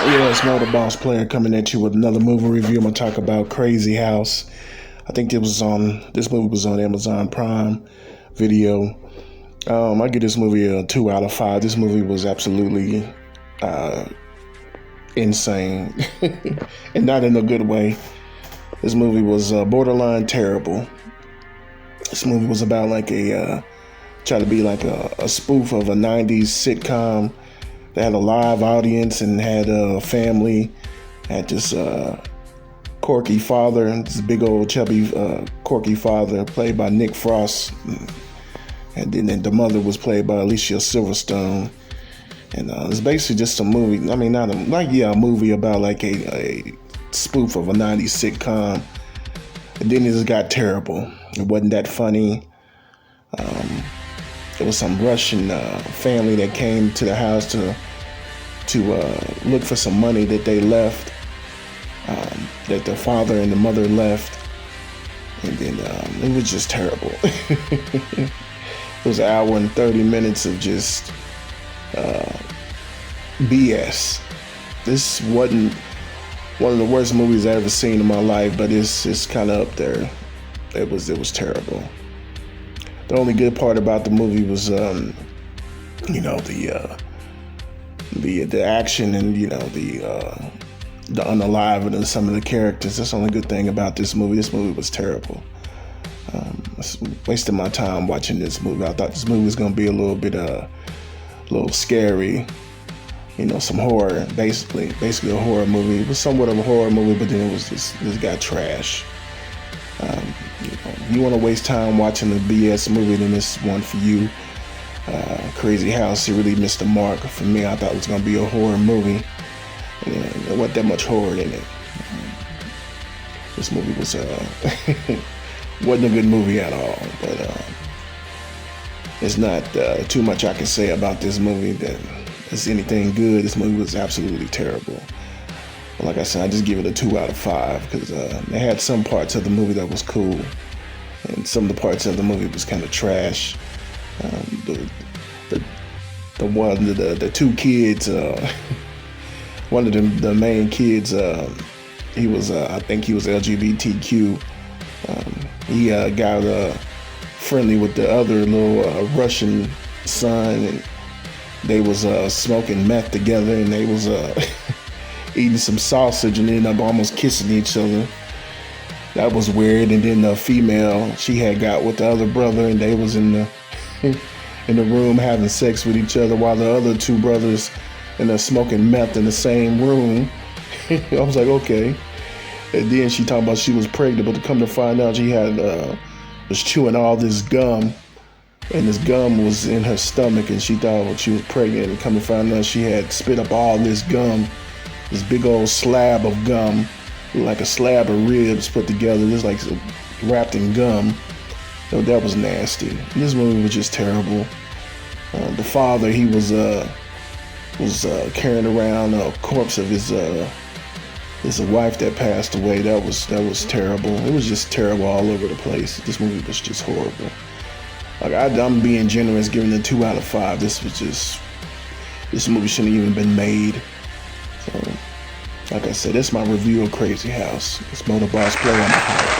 Yeah, it's Mo the Boss Player coming at you with another movie review. I'm gonna talk about Crazy House. I think this movie was on Amazon Prime Video. I give this movie a 2 out of 5. This movie was absolutely uh, insane, and not in a good way. This movie was borderline terrible. This movie was about like try to be like a spoof of a '90s sitcom that had a live audience and had a family. Had this quirky father, this big old chubby quirky father played by Nick Frost, and then the mother was played by Alicia Silverstone. And it's basically just a movie. I mean, not a movie about like a spoof of a '90s sitcom. And then it just got terrible. It wasn't that funny. There was some Russian family that came to the house to look for some money that they left, that the father and the mother left, and then it was just terrible. It was an hour and 30 minutes of just BS. This wasn't one of the worst movies I ever seen in my life, but it's kind of up there. It was terrible. The only good part about the movie was, the action and the unaliveness of some of the characters. That's the only good thing about this movie. This movie was terrible. I was wasting my time watching this movie. I thought this movie was gonna be a little scary. Some horror, basically a horror movie. It was somewhat of a horror movie, but then it was just got trash. You want to waste time watching a BS movie, then this is one for you. Crazy House, it really missed the mark for me. I thought it was going to be a horror movie, and there wasn't that much horror in it. This movie was wasn't a good movie at all, but there's not too much I can say about this movie that is anything good. This movie was absolutely terrible. But like I said, I just give it a 2 out of 5 because they had some parts of the movie that was cool, and some of the parts of the movie was kind of trash. The two kids, one of the main kids, he was I think he was LGBTQ. He got friendly with the other little Russian son, and they was smoking meth together, and they was eating some sausage, and ended up almost kissing each other. That was weird. And then the female, she had got with the other brother, and they was in the room having sex with each other while the other two brothers and they're smoking meth in the same room. I was like, okay. And then she talked about she was pregnant, but to come to find out she had was chewing all this gum, and this gum was in her stomach, and she thought she was pregnant, and come to find out she had spit up all this gum, this big old slab of gum, like a slab of ribs put together, just like wrapped in gum. So that was nasty. This movie was just terrible. The father, he was carrying around a corpse of his wife that passed away. That was terrible. It was just terrible all over the place. This movie was just horrible. Like I'm being generous, giving it a 2 out of 5. This movie shouldn't even been made. So, like I said, that's my review of Crazy House. It's Mo the Boss Player on the house.